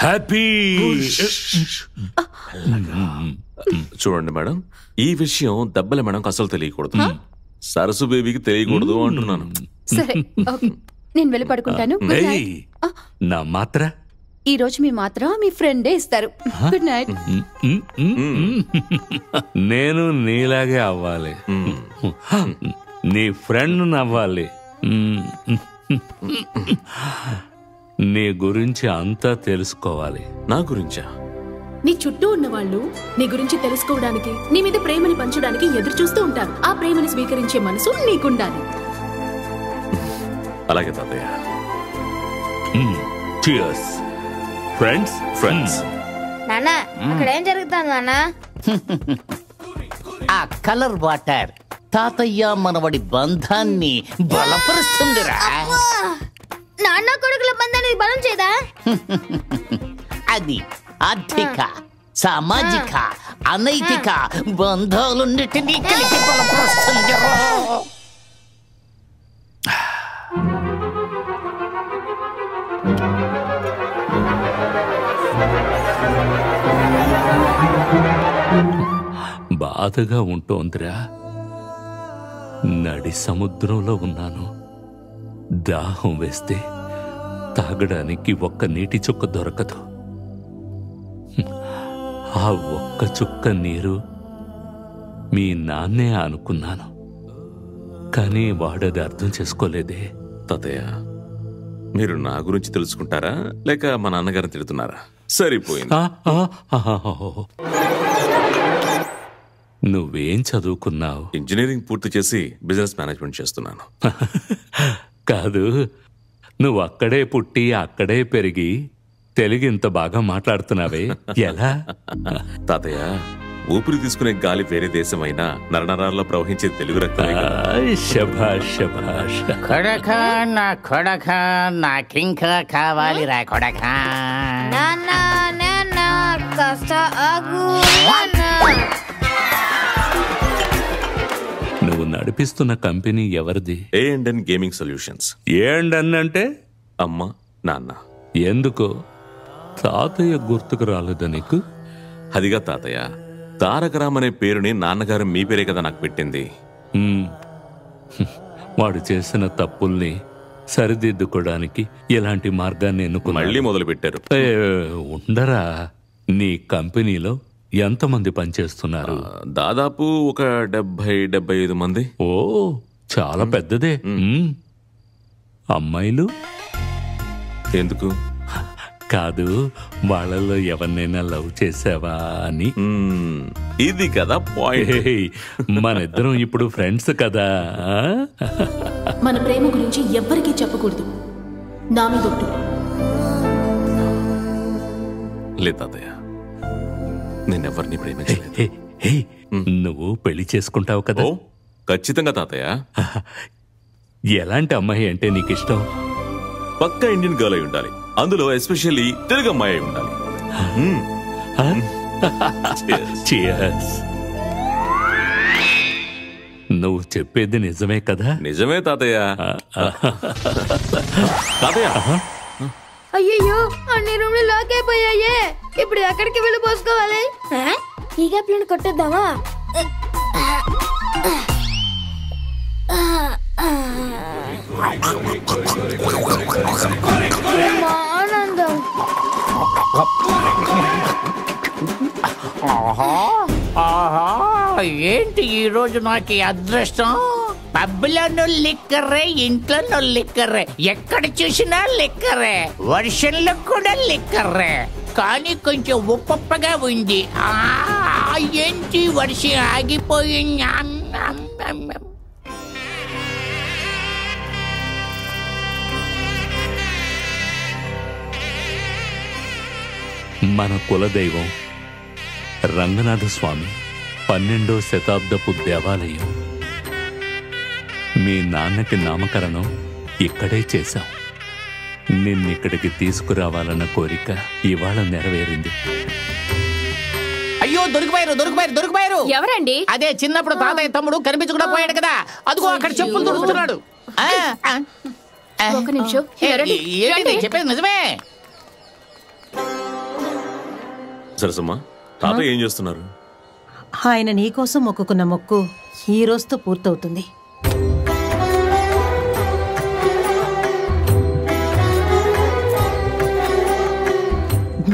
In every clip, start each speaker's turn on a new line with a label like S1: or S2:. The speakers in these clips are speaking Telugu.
S1: హ్యాపీ.
S2: చూడండి మేడం, ఈ విషయం దెబ్బల మేడంకి అసలు తెలియకూడదు. సరసు బేబీకి తెలియకూడదు అంటున్నాను.
S3: సరే, నేను వెళ్ళి పడుకుంటాను.
S1: నా మాత్ర
S3: ఈ రోజు మీ మాత్రం మీ ఫ్రెండే ఇస్తారు. Good night.
S1: నేను నీలాగే అవ్వాలి, నీ ఫ్రెండ్ నవ్వాలి. నీ గురించి అంతా తెలుసుకోవాలి.
S2: నా గురించా?
S4: నీ చుట్టూ ఉన్న వాళ్ళు నీ గురించి తెలుసుకోవడానికి, నీ మీద ప్రేమని పంచడానికి ఎదురు చూస్తూ ఉంటారు. ఆ ప్రేమని స్వీకరించే మనసు నీకుండాలి.
S2: అలాగే తాతయ్య.
S1: Cheers friends. ఫ్రెండ్స్.
S5: నాన్న, అక్కడ ఏం జరుగుతుంది నాన్న?
S6: ఆ కలర్ వాటర్ తాతయ్య మనవడి బంధాన్ని బలపరుస్తుందిరా.
S5: నాన్న కొడుకుల బంధాన్ని బలం చేయదా?
S6: అది ఆర్థిక, సామాజిక, అనైతిక బంధాలన్నిటినీ కలిపి బలపరుస్తుంది.
S1: బాధగా ఉంటోందిరా. నడి సముద్రంలో ఉన్నాను. దాహం వేస్తే తాగడానికి ఒక్క నీటి చుక్క దొరకదు. ఆ ఒక్క చుక్క నీరు మీ నాన్నే అనుకున్నాను, కానీ వాడది అర్థం చేసుకోలేదే.
S2: తాతయ్య, మీరు నా గురించి తెలుసుకుంటారా లేక మా నాన్నగారిని తిడుతున్నారా? సరిపోయింది.
S1: నువ్వేం చదువుకున్నావు?
S2: ఇంజనీరింగ్ పూర్తి చేసి బిజినెస్ మేనేజ్మెంట్ చేస్తున్నాను.
S1: కాదు, నువ్వు అక్కడే పుట్టి అక్కడే పెరిగి తెలుగు ఇంత బాగా మాట్లాడుతున్నావే, ఎలా?
S2: తాతయ్య, ఊపిరి తీసుకునే గాలి వేరే దేశమైనా నరనరాల్లో ప్రవహించే తెలుగు రక్తమే.
S1: శభాష్ శభాష్.
S6: కొడకా నా కొడకా, నాకింకా కావాలిరా కొడకా.
S5: నాన్న నాన్న కాస్త ఆగు.
S1: నువ్వు నడిపిస్తున్న కంపెనీ ఎవరిది?
S2: A&N gaming solutions.
S1: A&N అంటే
S2: అమ్మ నాన్న.
S1: ఎందుకో తాతయ్య గుర్తుకు రాలేదా నీకు?
S2: అదిగా తాతయ్య, తారకరామ్ అనే పేరుని నాన్నగారు మీ పేరే కదా నాకు పెట్టింది.
S1: వాడు చేసిన తప్పుల్ని సరిదిద్దుకోవడానికి ఎలాంటి మార్గాన్ని ఎన్నుకున్నా?
S2: మళ్ళీ మొదలు పెట్టారు.
S1: ఉండరా, నీ కంపెనీలో ఎంతమంది పనిచేస్తున్నారు?
S2: దాదాపు ఒక 70-75 మంది.
S1: ఓ, చాలా పెద్దదే. అమ్మాయిలు?
S2: ఎందుకు?
S1: కాదు, వాళ్ళలో ఎవరినైనా లవ్ చేసావా అని.
S2: ఇది కదా పాయింట్.
S1: మనిద్దరం ఇప్పుడు ఫ్రెండ్స్ కదా.
S4: మన ప్రేమ గురించి ఎవ్వరికీ చెప్పకూడదు. నా మీద ఒట్టు.
S2: లేదు తాతయ్య, నేనెవరిని ప్రేమించలేదు.
S1: నువ్వు పెళ్లి చేసుకుంటావు కదా?
S2: ఖచ్చితంగా తాతయ్య.
S1: ఎలాంటి అమ్మాయి అంటే నీకు ఇష్టం?
S2: పక్కా ఇండియన్ గర్ల్ అయి ఉండాలి, అందులో ఎస్పెషల్లీ తెలుగు అమ్మాయి అయి ఉండాలి.
S1: నువ్వు చెప్పేది నిజమే కదా?
S2: నిజమే తాతయ్య. తాతయ్య,
S5: అయ్యో, అన్ని రూమ్లు లాక్ అయిపోయాయే. ఇప్పుడు ఎక్కడికి వెళ్ళి పోసుకోవాలి? ఈ గ్యాప్లను కొట్టేద్దామా? ఆనందం.
S6: ఏంటి ఈ రోజు నాకు అదృష్టం? పబ్బులోనూ లిక్కరే, ఇంట్లోనూ లిక్కరే, ఎక్కడ చూసినా లిక్కరే, వర్షంలో కూడా లిక్కరే. కానీ కొంచెం ఉప్పగా ఉంది. ఏంటి వర్షం ఆగిపోయింది?
S1: మన కులదైవం రంగనాథ స్వామి 12వ శతాబ్దపు దేవాలయం. మీ నాన్నకి నామకరణం ఇక్కడే చేశాం. నిన్నిక్కడికి తీసుకురావాలన్న కోరిక ఇవాళ నెరవేరింది.
S6: అయ్యో, దొరికిపోయారు.
S4: ఎవరండి?
S6: అదే చిన్నప్పుడు తాతయ్య తమ్ముడు కనిపించకుండా పోయాడు కదా, అదిగో అక్కడ చెప్పులు దొరుకుతున్నాడు.
S4: ఒక నిమిషం,
S6: చెప్పేది నిజమే.
S2: సరసమ్మా తాతయ్య ఏం చేస్తున్నారు?
S7: ఆయన నీకోసం మొక్కుకున్న మొక్కు ఈ రోజుతో పూర్తవుతుంది.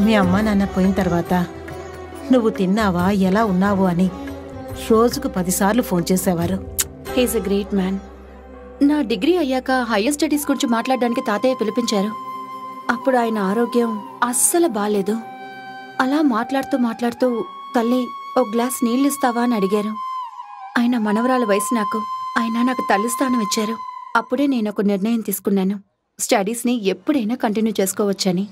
S7: మీ అమ్మ నాన్న పోయిన తర్వాత నువ్వు తిన్నావా, ఎలా ఉన్నావు అని రోజుకు 10 సార్లు ఫోన్ చేసేవారు.
S3: He's a great man. నా డిగ్రీ అయ్యాక హైయర్ స్టడీస్ గురించి మాట్లాడడానికి తాతయ్య పిలిపించారు. అప్పుడు ఆయన ఆరోగ్యం అస్సలు బాలేదు. అలా మాట్లాడుతూ తల్లి ఓ గ్లాస్ నీళ్ళు ఇస్తావా అని అడిగారు. ఆయన మనవరాల వయసు నాకు తల్లి స్థానం ఇచ్చారు. అప్పుడే నేను ఒక నిర్ణయం తీసుకున్నాను, స్టడీస్ని ఎప్పుడైనా కంటిన్యూ చేసుకోవచ్చని.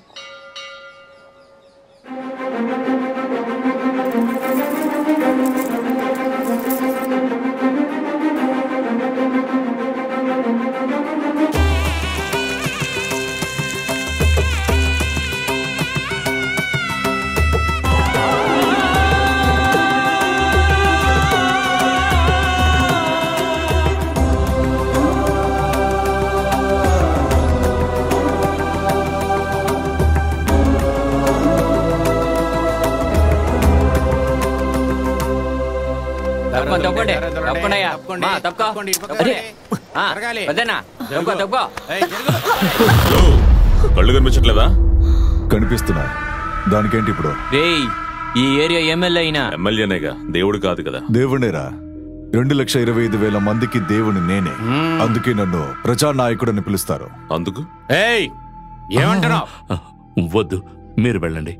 S2: కళ్ళు కనిపించట్లేదా?
S8: కనిపిస్తున్నా. దానికేంటి ఇప్పుడు?
S9: ఈ ఏరియా ఎమ్మెల్యే అయినా
S2: ఎమ్మెల్యేనేగా, దేవుడు కాదు కదా.
S8: దేవునేరా. 2,25,000 మందికి దేవుని నేనే. అందుకే నన్ను ప్రజానాయకుడని పిలుస్తారు.
S2: అందుకు
S1: ఏమంటున్నావు? వద్దు, మీరు వెళ్ళండి.